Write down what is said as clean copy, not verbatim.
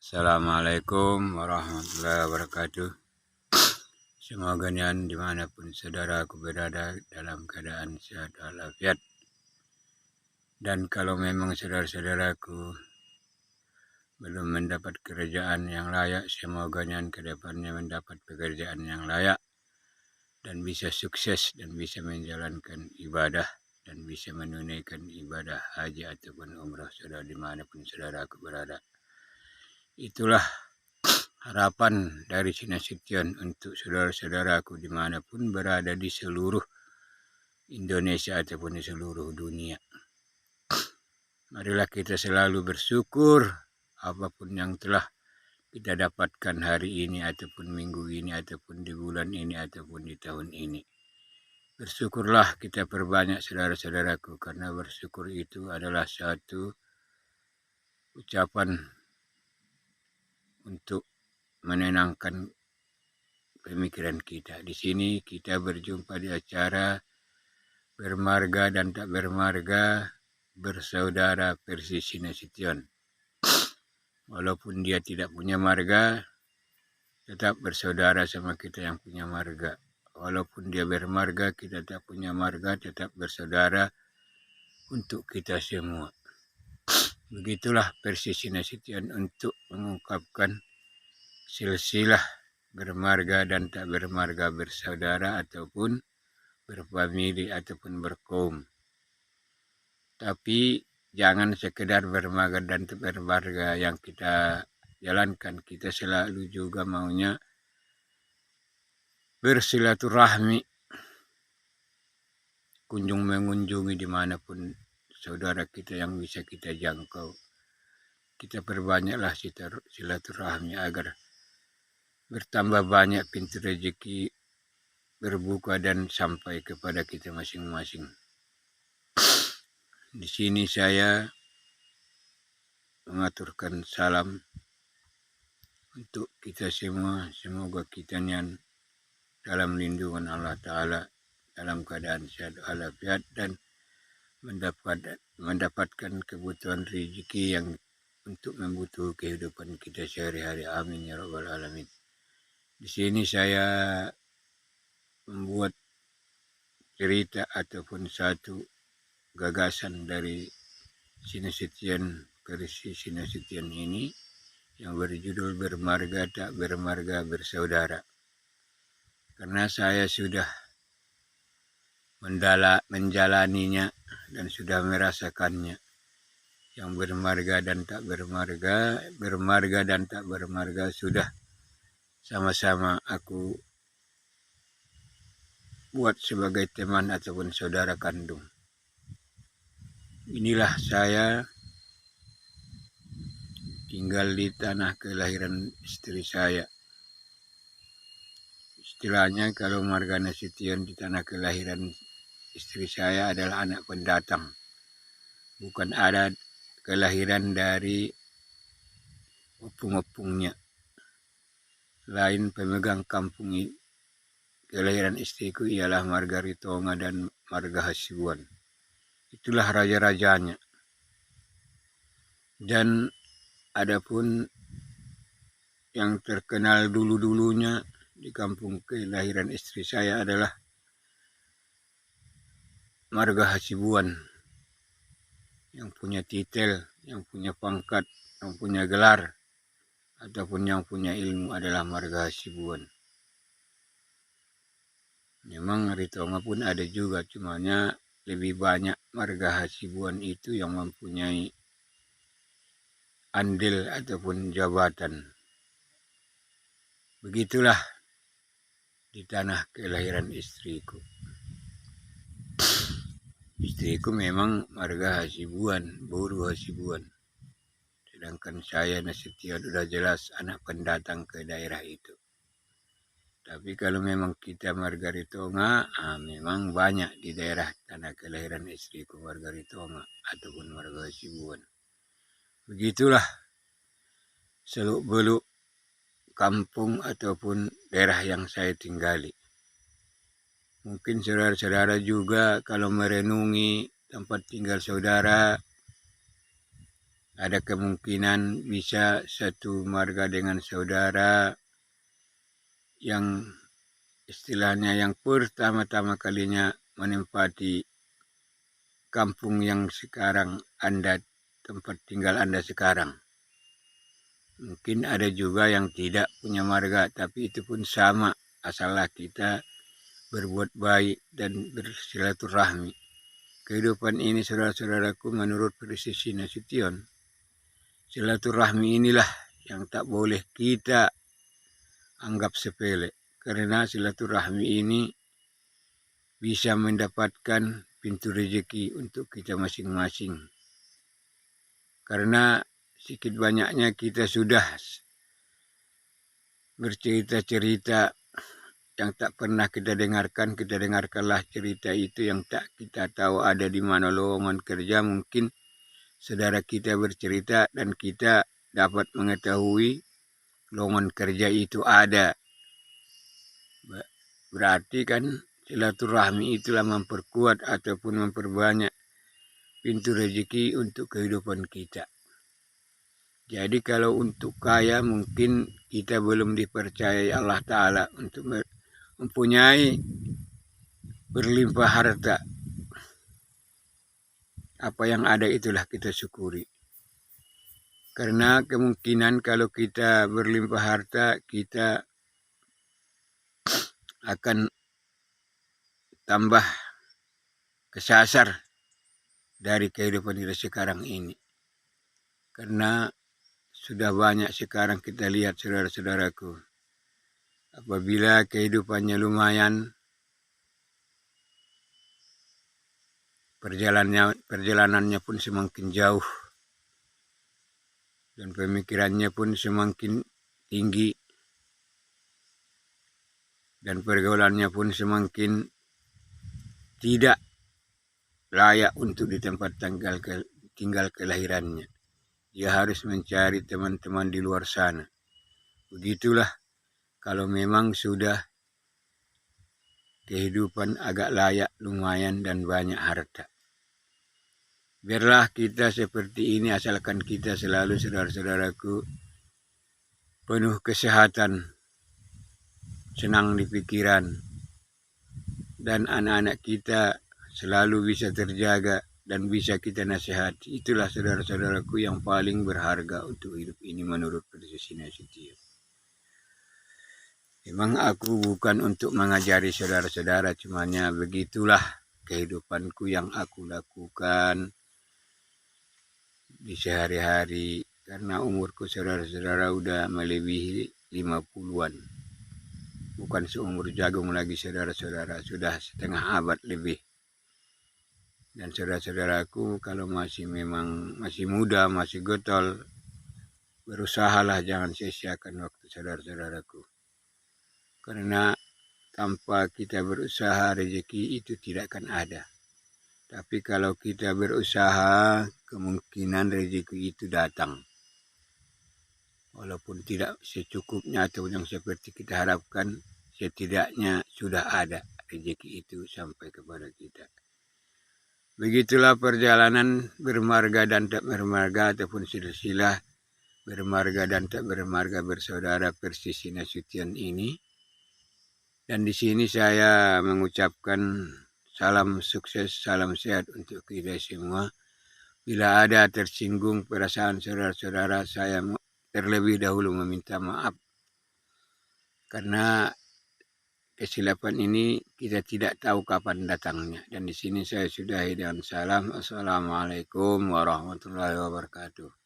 Assalamualaikum warahmatullahi wabarakatuh. Semoga nian dimanapun saudaraku berada dalam keadaan sehat walafiat. Dan kalau memang saudara-saudaraku belum mendapat kerjaan yang layak, semoga nian ke depannya mendapat pekerjaan yang layak dan bisa sukses dan bisa menjalankan ibadah dan bisa menunaikan ibadah haji ataupun umrah saudara dimanapun saudaraku berada. Itulah harapan dari Sinasution untuk saudara-saudaraku dimanapun berada di seluruh Indonesia ataupun di seluruh dunia. Marilah kita selalu bersyukur apapun yang telah kita dapatkan hari ini ataupun minggu ini ataupun di bulan ini ataupun di tahun ini. Bersyukurlah kita perbanyak saudara-saudaraku, karena bersyukur itu adalah satu ucapan untuk menenangkan pemikiran kita. Di sini kita berjumpa di acara bermarga dan tak bermarga, bersaudara versi Sinasution. Walaupun dia tidak punya marga, tetap bersaudara sama kita yang punya marga. Walaupun dia bermarga, kita tak punya marga, tetap bersaudara untuk kita semua. Begitulah versi Sinasution untuk mengungkapkan silsilah bermarga dan tak bermarga, bersaudara ataupun berfamili ataupun berkaum. Tapi jangan sekedar bermarga dan tak bermarga yang kita jalankan. Kita selalu juga maunya bersilaturahmi, kunjung mengunjungi dimanapun saudara kita yang bisa kita jangkau. Kita perbanyaklah silaturahmi agar bertambah banyak pintu rezeki berbuka dan sampai kepada kita masing-masing. Di sini saya mengaturkan salam untuk kita semua. Semoga kita nian dalam lindungan Allah Ta'ala, dalam keadaan sehat walafiat dan mendapatkan kebutuhan rezeki yang untuk membutuhkan kehidupan kita sehari-hari. Amin ya rabbal alamin. Di sini saya membuat cerita ataupun satu gagasan dari Sinasution versi Sinasution ini yang berjudul bermarga tak bermarga bersaudara. Karena saya sudah menjalaninya dan sudah merasakannya. Yang bermarga dan tak bermarga, bermarga dan tak bermarga sudah sama-sama aku buat sebagai teman ataupun saudara kandung. Inilah saya tinggal di tanah kelahiran istri saya. Istilahnya kalau marga Nasution di tanah kelahiran istri saya adalah anak pendatang. Bukan ada kelahiran dari opung-opungnya. Lain pemegang kampung kelahiran istriku ialah marga Ritonga dan marga Hasibuan. Itulah raja-rajanya. Dan adapun yang terkenal dulu-dulunya di kampung kelahiran istri saya adalah marga Hasibuan, yang punya titel, yang punya pangkat, yang punya gelar, ataupun yang punya ilmu adalah marga Hasibuan. Memang Ritonga pun ada juga, cumanya lebih banyak marga Hasibuan itu yang mempunyai andil ataupun jabatan. Begitulah di tanah kelahiran istriku. Istriku memang marga Hasibuan, Buru Hasibuan. Sedangkan saya Nasution sudah jelas anak pendatang ke daerah itu. Tapi kalau memang kita marga Ritonga, memang banyak di daerah tanah kelahiran istriku marga Ritonga ataupun marga Hasibuan. Begitulah seluk-beluk kampung ataupun daerah yang saya tinggali. Mungkin saudara-saudara juga kalau merenungi tempat tinggal saudara, ada kemungkinan bisa satu marga dengan saudara yang istilahnya yang pertama-tama kalinya menempati kampung yang sekarang Anda, tempat tinggal Anda sekarang. Mungkin ada juga yang tidak punya marga, tapi itu pun sama, asallah kita berbuat baik dan bersilaturahmi. Kehidupan ini, saudara-saudaraku, menurut Presisi Nasution, silaturahmi inilah yang tak boleh kita anggap sepele, karena silaturahmi ini bisa mendapatkan pintu rezeki untuk kita masing-masing. Karena sedikit banyaknya kita sudah bercerita-cerita yang tak pernah kita dengarkanlah cerita itu yang tak kita tahu ada di mana lowongan kerja. Mungkin saudara kita bercerita dan kita dapat mengetahui lowongan kerja itu ada. Berarti kan silaturahmi itulah memperkuat ataupun memperbanyak pintu rezeki untuk kehidupan kita. Jadi kalau untuk kaya mungkin kita belum dipercayai Allah Ta'ala untuk mempunyai berlimpah harta. Apa yang ada itulah kita syukuri. Karena kemungkinan kalau kita berlimpah harta, kita akan tambah kesasar dari kehidupan kita sekarang ini. Karena sudah banyak sekarang kita lihat, saudara-saudaraku, apabila kehidupannya lumayan, perjalanannya pun semakin jauh dan pemikirannya pun semakin tinggi dan pergaulannya pun semakin tidak layak untuk di tempat tinggal kelahirannya. Dia harus mencari teman-teman di luar sana. Begitulah kalau memang sudah kehidupan agak layak, lumayan dan banyak harta. Biarlah kita seperti ini asalkan kita selalu, saudara-saudaraku, penuh kesehatan, senang di pikiran, dan anak-anak kita selalu bisa terjaga dan bisa kita nasihati. Itulah saudara-saudaraku yang paling berharga untuk hidup ini menurut Presisi Nasution. Memang aku bukan untuk mengajari saudara-saudara, cumanya begitulah kehidupanku yang aku lakukan di sehari-hari. Karena umurku, saudara-saudara, udah melebihi 50-an. Bukan seumur jagung lagi, saudara-saudara, sudah setengah abad lebih. Dan saudara-saudaraku, kalau masih muda, masih getol, berusahalah jangan sia-siakan waktu, saudara-saudaraku. Karena tanpa kita berusaha, rezeki itu tidak akan ada. Tapi kalau kita berusaha, kemungkinan rezeki itu datang. Walaupun tidak secukupnya atau yang seperti kita harapkan, setidaknya sudah ada rezeki itu sampai kepada kita. Begitulah perjalanan bermarga dan tak bermarga ataupun silsilah bermarga dan tak bermarga bersaudara Presisi Nasution ini. Dan di sini saya mengucapkan salam sukses, salam sehat untuk kita semua. Bila ada tersinggung perasaan saudara-saudara, saya terlebih dahulu meminta maaf. Karena kesilapan ini kita tidak tahu kapan datangnya. Dan di sini saya sudahi dengan salam. Assalamualaikum warahmatullahi wabarakatuh.